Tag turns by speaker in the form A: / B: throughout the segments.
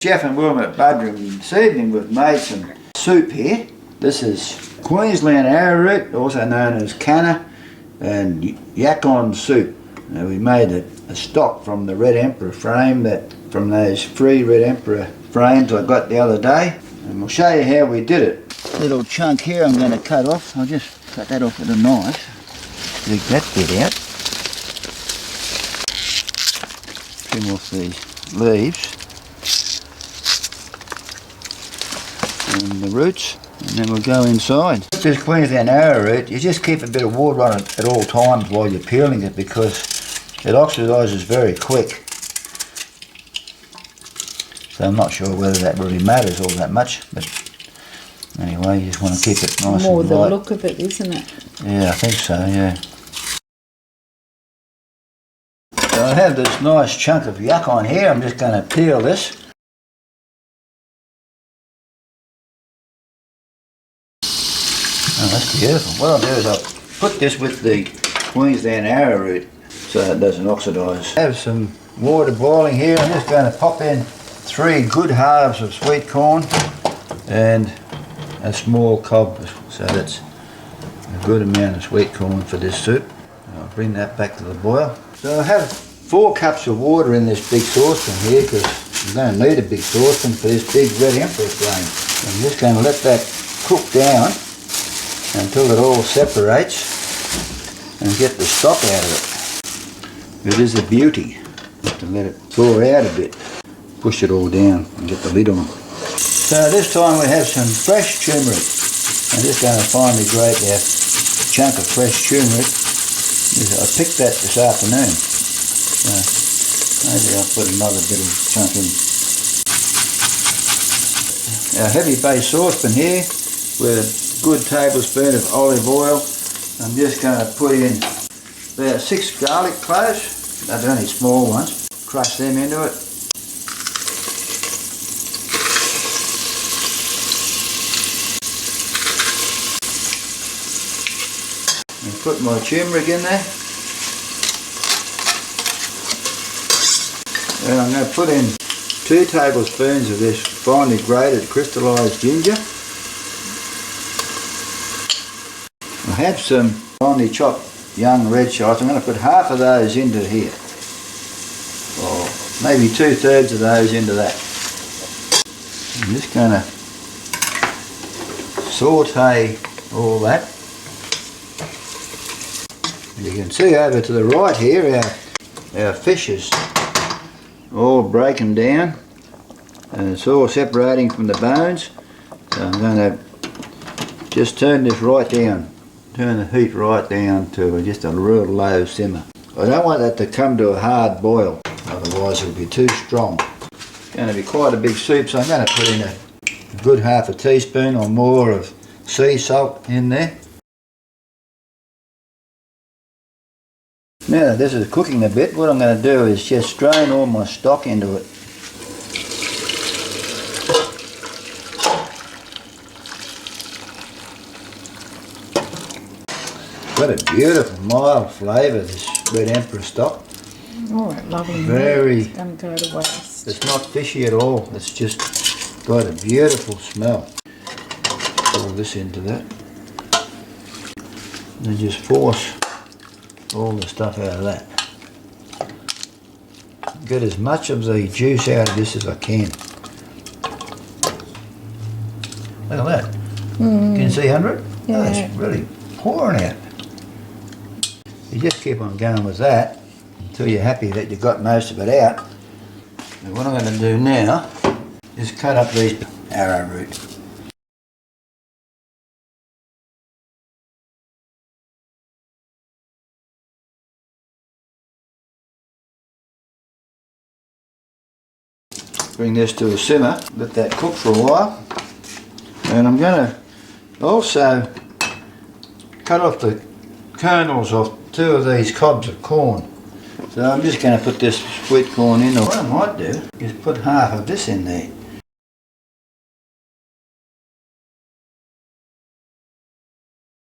A: Jeff and Wilma at Budrum. This evening we've made some soup here. This is Queensland arrowroot, also known as Canna, and Yacon soup. Now we made a stock from the Red Emperor frame, from those free Red Emperor frames I got the other day, and we'll show you how we did it. Little chunk here I'm going to cut off. I'll just cut that off with a knife. Dig that bit out. Trim off these leaves and the roots, and then we'll go inside. This Queensland arrowroot, you just keep a bit of water on it at all times while you're peeling it, because it oxidises very quick. So I'm not sure whether that really matters all that much, but anyway, you just want to keep it nice
B: more
A: and light.
B: More the look of it, isn't it?
A: Yeah, I think so, yeah. So I have this nice chunk of Yacon here. I'm just going to peel this. Oh, that's beautiful. What I'll do is I'll put this with the Queensland arrowroot so it doesn't oxidise. I have some water boiling here. I'm just going to pop in 3 good halves of sweet corn and a small cob, so that's a good amount of sweet corn for this soup. I'll bring that back to the boil. So I have 4 cups of water in this big saucepan here, because I'm going to need a big saucepan for this big Red Emperor flame. I'm just going to let that cook down until it all separates and get the stock out of it. It is a beauty to let it thaw out a bit. Push it all down and get the lid on. So this time we have some fresh turmeric. I'm just going to finely grate that chunk of fresh turmeric. I picked that this afternoon, so maybe I'll put another bit of chunk in. Our heavy base saucepan here with a good tablespoon of olive oil. I'm just going to put in about 6 garlic cloves. They're only small ones. Crush them into it. And put my turmeric in there. And I'm going to put in 2 tablespoons of this finely grated crystallised ginger. I have some finely chopped young red chives. I'm going to put half of those into here, or maybe 2/3 of those into that. I'm just going to saute all that. You can see over to the right here our fish is all breaking down and it's all separating from the bones. So I'm going to just turn this right down, turn the heat right down to just a real low simmer. I don't want that to come to a hard boil, otherwise it'll be too strong. It's going to be quite a big soup, so I'm going to put in a good half a teaspoon or more of sea salt in there. Now that this is cooking a bit, what I'm going to do is just strain all my stock into it. What a beautiful mild flavour, this Red Emperor stock.
B: Oh, lovely.
A: Very.
B: It's going to go to waste.
A: It's not fishy at all. It's just got a beautiful smell. Pour this into that. And just force all the stuff out of that. Get as much of the juice out of this as I can. Look at that. Can you see under it?
B: Yeah.
A: Oh, it's really pouring out. You just keep on going with that until you're happy that you've got most of it out. And what I'm going to do now is cut up these arrowroot. Bring this to a simmer, let that cook for a while, and I'm going to also cut off the kernels off 2 of these cobs of corn. So I'm just going to put this sweet corn in, or what I might do is put half of this in there.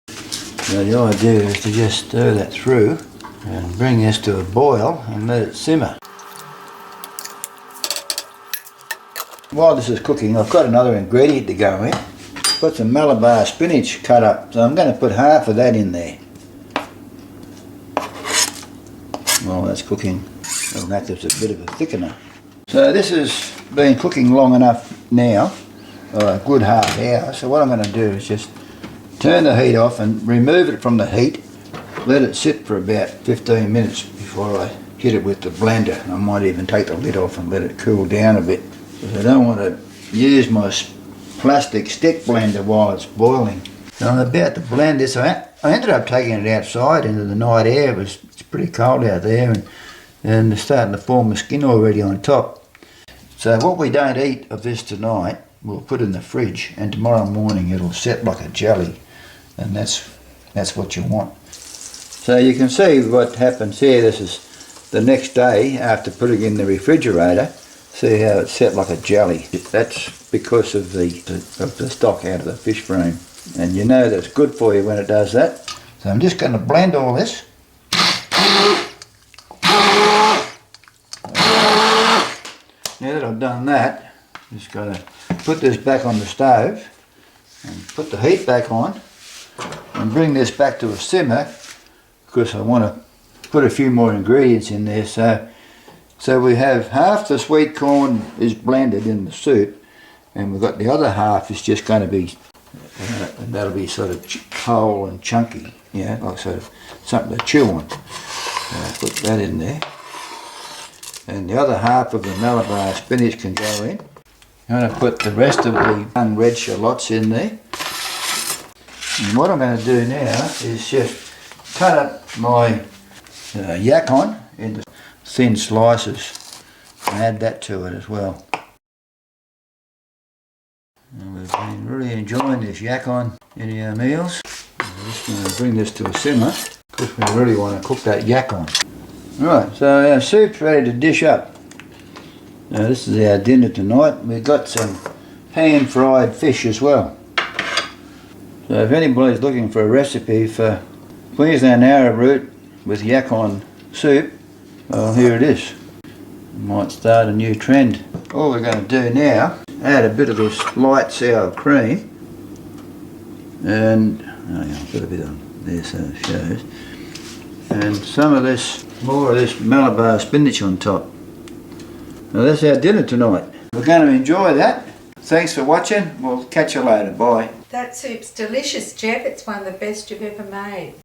A: So the idea is to just stir that through and bring this to a boil and let it simmer. While this is cooking, I've got another ingredient to go in. Got some Malabar spinach cut up, so I'm going to put half of that in there. While that's cooking, it'll act as a bit of a thickener. So this has been cooking long enough now, a good half hour, so what I'm going to do is just turn the heat off and remove it from the heat, let it sit for about 15 minutes before I hit it with the blender. I might even take the lid off and let it cool down a bit, because I don't want to use my plastic stick blender while it's boiling. So I'm about to blend this. I ended up taking it outside into the night air. It's pretty cold out there, and it's starting to form a skin already on top. So what we don't eat of this tonight, we'll put in the fridge, and tomorrow morning it'll set like a jelly, and that's what you want. So you can see what happens here. This is the next day after putting it in the refrigerator. See how it's set like a jelly. That's because of the stock out of the fish brain. And you know that's good for you when it does that. So I'm just going to blend all this. Now that I've done that, I'm just going to put this back on the stove and put the heat back on and bring this back to a simmer, because I want to put a few more ingredients in there. So we have half the sweet corn is blended in the soup, and we've got the other half is just going to be, that'll be sort of whole and chunky, yeah, like sort of something to chew on. Put that in there. And the other half of the Malabar spinach can go in. I'm going to put the rest of the young red shallots in there. And what I'm going to do now is just cut up my yacon into thin slices and add that to it as well. And we've been really enjoying this yacon in our meals. I'm just going to bring this to a simmer because we really want to cook that yacon. Right, so our soup's ready to dish up. Now this is our dinner tonight. We've got some pan-fried fish as well. So if anybody's looking for a recipe for Queensland arrowroot with yacon soup, well, here it is. Might start a new trend. All we're going to do now, add a bit of this light sour cream, and I've got a bit on there so it shows, and some of this, more of this Malabar spinach on top. Now that's our dinner tonight. We're going to enjoy that. Thanks for watching. We'll catch you later. Bye.
B: That soup's delicious, Jeff. It's one of the best you've ever made.